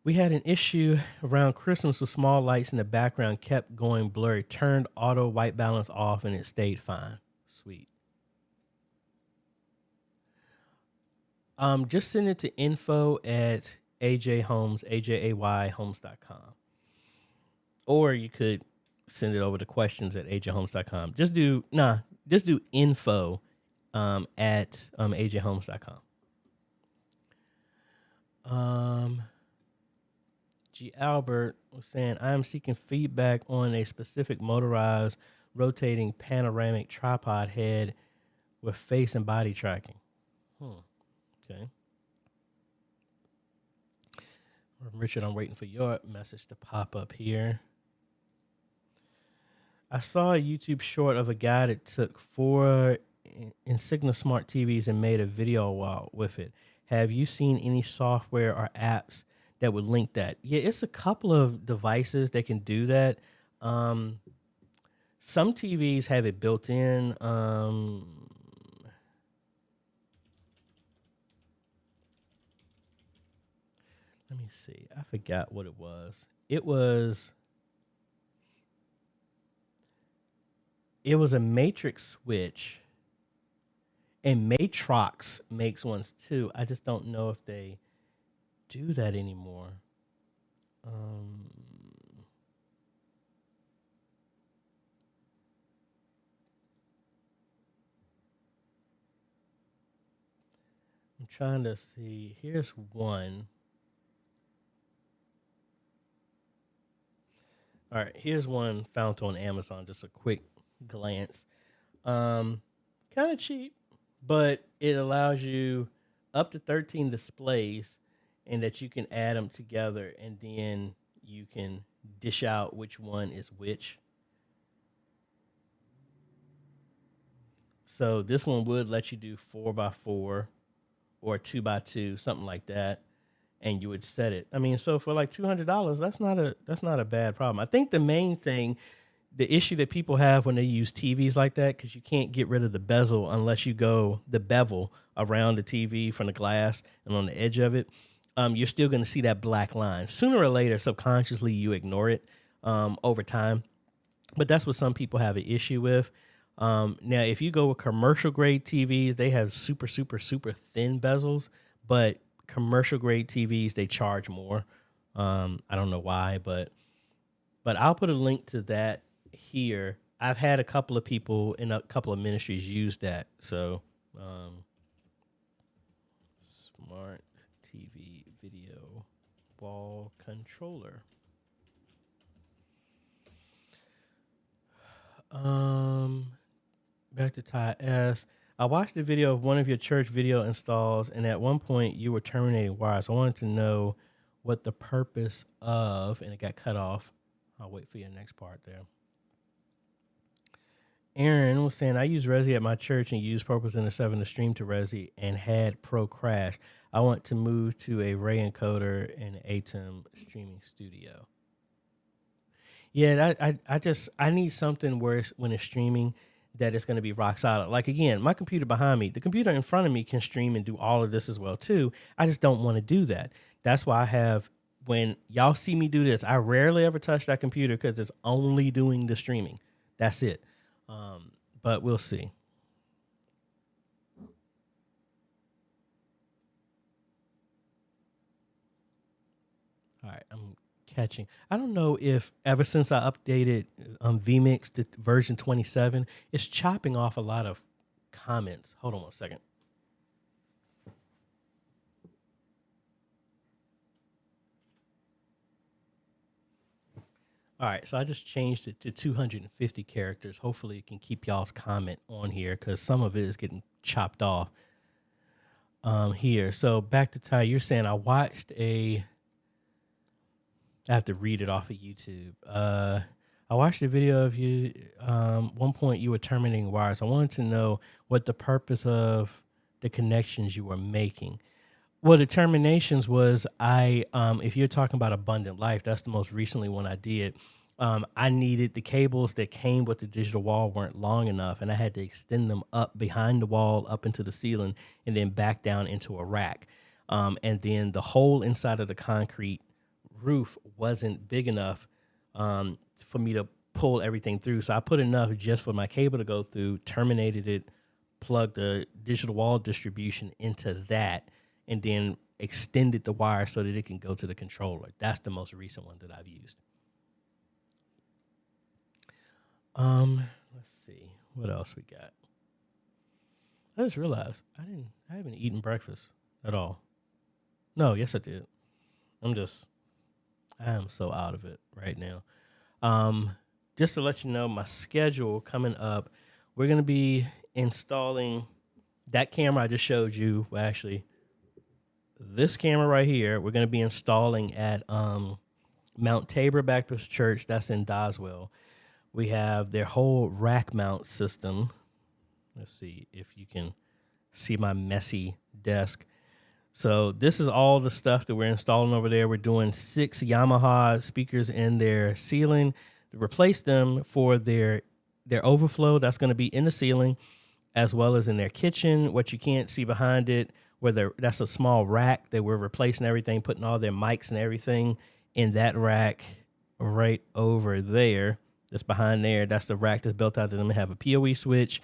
We had an issue around Christmas with small lights in the background kept going blurry. Turned auto white balance off and it stayed fine. Sweet. Just send it to info@AJayhomes.com. Or you could send it over to questions@ajhomes.com. Just do info at AJhomes.com. G. Albert was saying, I am seeking feedback on a specific motorized rotating panoramic tripod head with face and body tracking. Okay. Richard, I'm waiting for your message to pop up here. I saw a YouTube short of a guy that took 4 Insignia Smart TVs and made a video wall with it. Have you seen any software or apps that would link that? Yeah, it's a couple of devices that can do that. Some TVs have it built in. Let me see. I forgot what it was. It was a matrix switch, and Matrox makes ones too. I just don't know if they do that anymore. I'm trying to see. Here's one. All right, here's one found on Amazon. Just a quick glance. Kind of cheap, but it allows you up to 13 displays, and that you can add them together, and then you can dish out which one is which. So this one would let you do 4x4 or 2x2, something like that, and you would set it. I mean, so for like $200, that's not a bad problem. I think the main thing, the issue that people have when they use TVs like that, because you can't get rid of the bezel unless you go the bevel around the TV from the glass and on the edge of it, you're still going to see that black line. Sooner or later, subconsciously, you ignore it over time. But that's what some people have an issue with. Now, if you go with commercial grade TVs, they have super, super, super thin bezels, but commercial grade TVs, they charge more. I don't know why, but I'll put a link to that here. I've had a couple of people in a couple of ministries use that. So, smart TV video wall controller. Back to Ty S. I watched the video of one of your church video installs, and at one point you were terminating wires. I wanted to know what the purpose of, and it got cut off. I'll wait for your next part there. Aaron was saying, I use Resi at my church and use Purpose in the 7 to stream to Resi and had Pro crash. I want to move to a Ray encoder and ATEM streaming studio. Yeah, I need something where when it's streaming that it's going to be rock solid. Like, again, my computer behind me, the computer in front of me can stream and do all of this as well too. I just don't want to do that. That's why I have, when y'all see me do this, I rarely ever touch that computer because it's only doing the streaming. That's it. But we'll see. All right, I'm catching. I don't know if ever since I updated vMix to version 27, it's chopping off a lot of comments. Hold on one second. All right, so I just changed it to 250 characters. Hopefully it can keep y'all's comment on here because some of it is getting chopped off here. So back to Ty, you're saying I have to read it off of YouTube. I watched a video of you. One point you were terminating wires. I wanted to know what the purpose of the connections you were making. Well, the terminations was if you're talking about Abundant Life, that's the most recently one I did. I needed the cables that came with the digital wall weren't long enough, and I had to extend them up behind the wall, up into the ceiling, and then back down into a rack. And then the hole inside of the concrete roof wasn't big enough for me to pull everything through. So I put enough just for my cable to go through, terminated it, plugged the digital wall distribution into that, and then extended the wire so that it can go to the controller. That's the most recent one that I've used. Let's see what else we got. I just realized I haven't eaten breakfast at all. No, yes I did. I am so out of it right now. Just to let you know, my schedule coming up, we're gonna be installing that camera I just showed you. Well, actually, this camera right here, we're gonna be installing at Mount Tabor Baptist Church. That's in Doswell. We have their whole rack mount system. Let's see if you can see my messy desk. So this is all the stuff that we're installing over there. We're doing 6 Yamaha speakers in their ceiling to replace them for their overflow. That's going to be in the ceiling as well as in their kitchen. What you can't see behind it, that's a small rack that we're replacing everything, putting all their mics and everything in that rack right over there. That's behind there. That's the rack that's built out to them to have a PoE switch.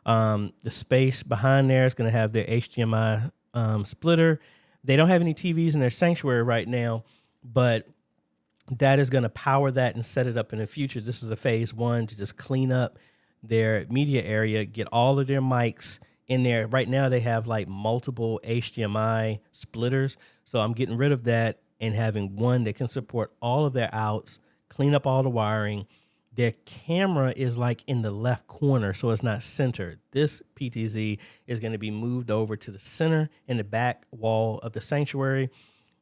The space behind there is going to have their HDMI splitter. They don't have any TVs in their sanctuary right now, but that is going to power that and set it up in the future. This is a phase 1 to just clean up their media area, get all of their mics in there. Right now they have like multiple HDMI splitters. So I'm getting rid of that and having one that can support all of their outs, clean up all the wiring. Their camera is like in the left corner, so it's not centered. This PTZ is going to be moved over to the center in the back wall of the sanctuary,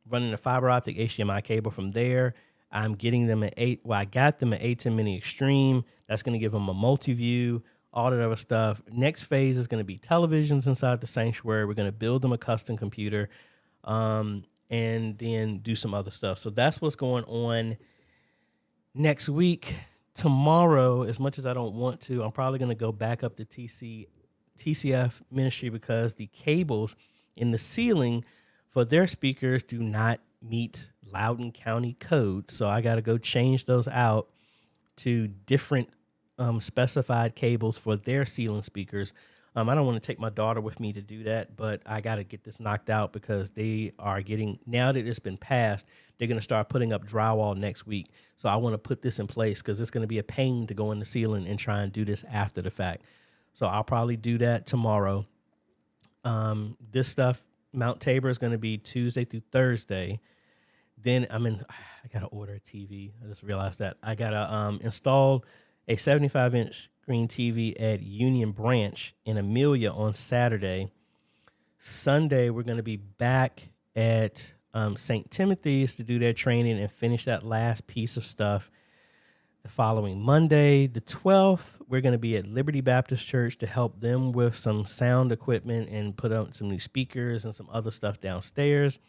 running a fiber optic HDMI cable from there. I'm getting them I got them an A10 Mini Extreme. That's going to give them a multi-view, all that other stuff. Next phase is going to be televisions inside the sanctuary. We're going to build them a custom computer, and then do some other stuff. So that's what's going on next week. Tomorrow, as much as I don't want to, I'm probably going to go back up to TCF Ministry because the cables in the ceiling for their speakers do not meet Loudoun County code. So I got to go change those out to different specified cables for their ceiling speakers. I don't want to take my daughter with me to do that, but I got to get this knocked out because they are now that it's been passed, they're going to start putting up drywall next week. So I want to put this in place because it's going to be a pain to go in the ceiling and try and do this after the fact. So I'll probably do that tomorrow. This stuff, Mount Tabor, is going to be Tuesday through Thursday. Then I got to order a TV. I just realized that. I got to install a 75-inch screen TV at Union Branch in Amelia on Saturday. Sunday, we're going to be back at St. Timothy's to do their training and finish that last piece of stuff. The following Monday, the 12th, we're going to be at Liberty Baptist Church to help them with some sound equipment and put up some new speakers and some other stuff downstairs.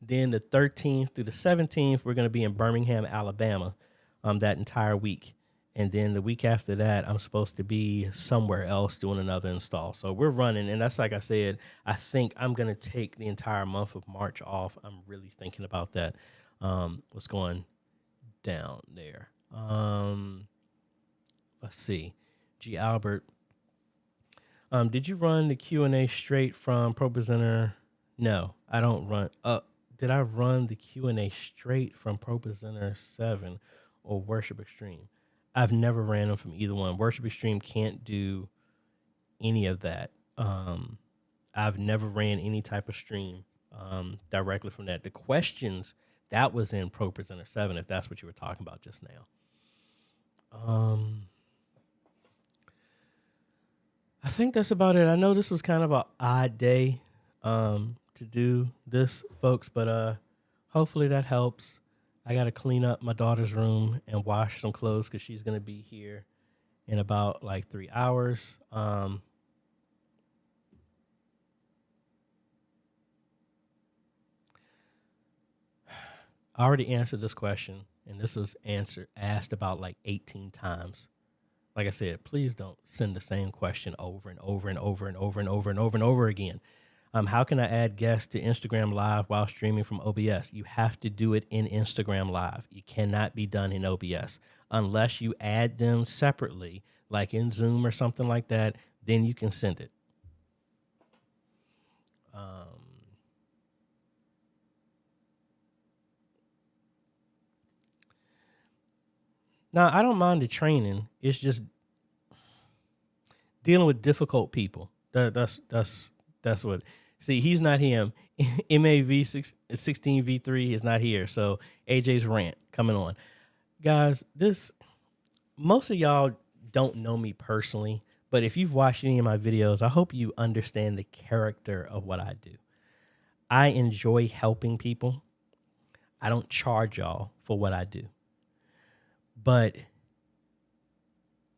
Then the 13th through the 17th, we're going to be in Birmingham, Alabama, that entire week. And then the week after that, I'm supposed to be somewhere else doing another install. So we're running. And that's like I said, I think I'm going to take the entire month of March off. I'm really thinking about that. What's going down there? Let's see. G. Albert. Did you run the Q&A straight from ProPresenter? No, I don't run. Did I run the Q&A straight from ProPresenter 7 or Worship Extreme? I've never ran them from either one. Worship Extreme can't do any of that. I've never ran any type of stream directly from that. The questions, that was in ProPresenter 7, if that's what you were talking about just now. I think that's about it. I know this was kind of an odd day to do this, folks, but hopefully that helps. I got to clean up my daughter's room and wash some clothes because she's going to be here in about like 3 hours. I already answered this question, and this was asked about like 18 times. Like I said, please don't send the same question over and over and over and over and over and over and over again. How can I add guests to Instagram Live while streaming from OBS? You have to do it in Instagram Live. It cannot be done in OBS unless you add them separately, like in Zoom or something like that. Then you can send it. Now, I don't mind the training. It's just dealing with difficult people. That's what. See, he's not him. MAV16V3 is not here. So AJ's rant coming on. Guys, most of y'all don't know me personally, but if you've watched any of my videos, I hope you understand the character of what I do. I enjoy helping people. I don't charge y'all for what I do. But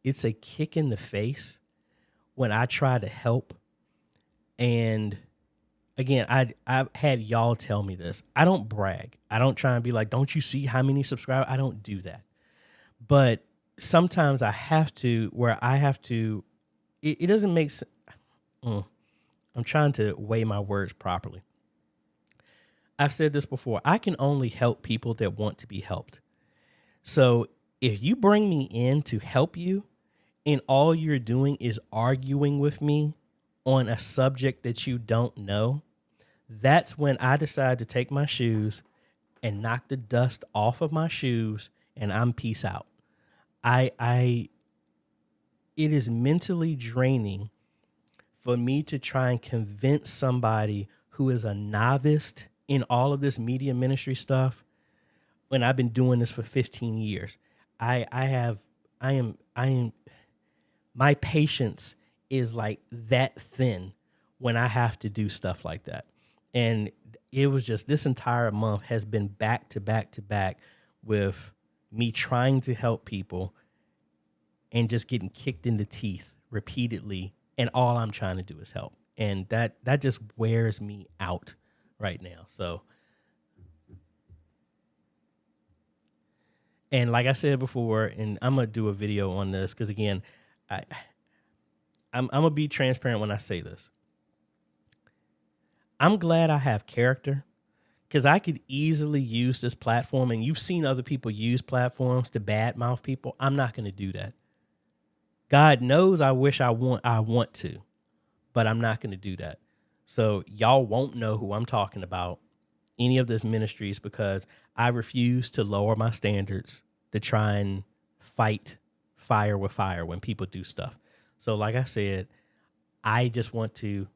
it's a kick in the face when I try to help. And again, I've had y'all tell me this. I don't brag. I don't try and be like, don't you see how many subscribers? I don't do that. But sometimes I have to, where I have to, it doesn't make sense. I'm trying to weigh my words properly. I've said this before. I can only help people that want to be helped. So if you bring me in to help you and all you're doing is arguing with me on a subject that you don't know, that's when I decide to take my shoes and knock the dust off of my shoes and I'm peace out. It is mentally draining for me to try and convince somebody who is a novice in all of this media ministry stuff when I've been doing this for 15 years. My patience is like that thin when I have to do stuff like that. And it was just, this entire month has been back to back to back with me trying to help people and just getting kicked in the teeth repeatedly. And all I'm trying to do is help. And that just wears me out right now. So, and like I said before, and I'm going to do a video on this because, again, I'm going to be transparent when I say this. I'm glad I have character because I could easily use this platform, and you've seen other people use platforms to badmouth people. I'm not going to do that. God knows I wish I want to, but I'm not going to do that. So y'all won't know who I'm talking about, any of this ministries, because I refuse to lower my standards to try and fight fire with fire when people do stuff. So like I said, I just want to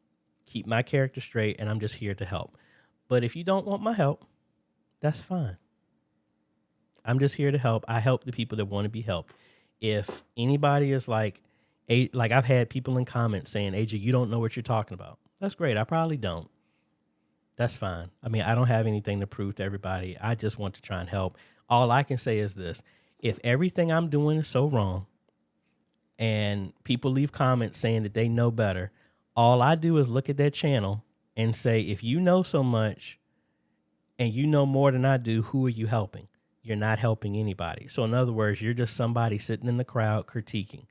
keep my character straight, and I'm just here to help. But if you don't want my help, that's fine. I'm just here to help. I help the people that want to be helped. If anybody is like I've had people in comments saying, AJ, you don't know what you're talking about. That's great. I probably don't. That's fine. I mean, I don't have anything to prove to everybody. I just want to try and help. All I can say is this. If everything I'm doing is so wrong and people leave comments saying that they know better, all I do is look at that channel and say, if you know so much and you know more than I do, who are you helping? You're not helping anybody. So in other words, you're just somebody sitting in the crowd critiquing.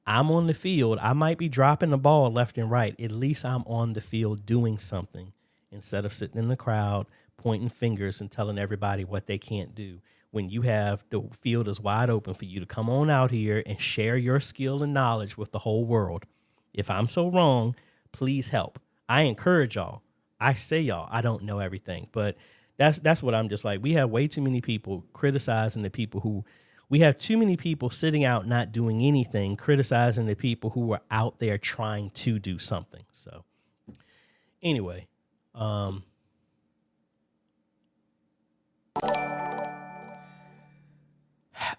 I'm on the field. I might be dropping the ball left and right. At least I'm on the field doing something instead of sitting in the crowd pointing fingers and telling everybody what they can't do. When you have the field is wide open for you to come on out here and share your skill and knowledge with the whole world. If I'm so wrong, please help. I encourage y'all. I say y'all, I don't know everything, but that's what I'm just like. We have way too many people criticizing the people who, we have too many people sitting out not doing anything, criticizing the people who are out there trying to do something. So anyway, I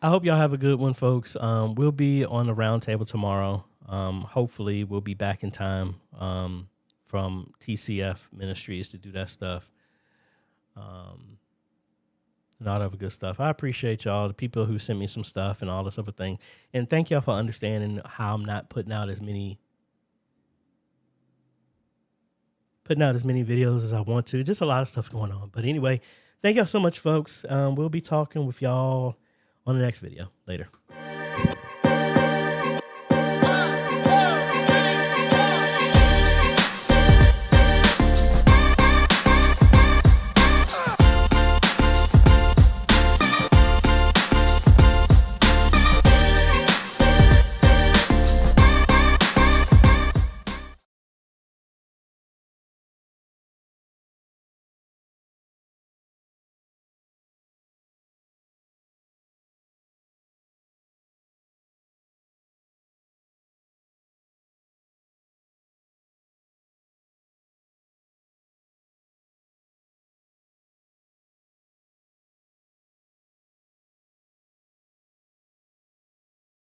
hope y'all have a good one, folks. We'll be on the roundtable tomorrow. Hopefully we'll be back in time from TCF Ministries to do that stuff. And all that other good stuff. I appreciate y'all, the people who sent me some stuff and all this other thing. And thank y'all for understanding how I'm not putting out as many videos as I want to. Just a lot of stuff going on. But anyway, thank y'all so much, folks. We'll be talking with y'all on the next video. Later.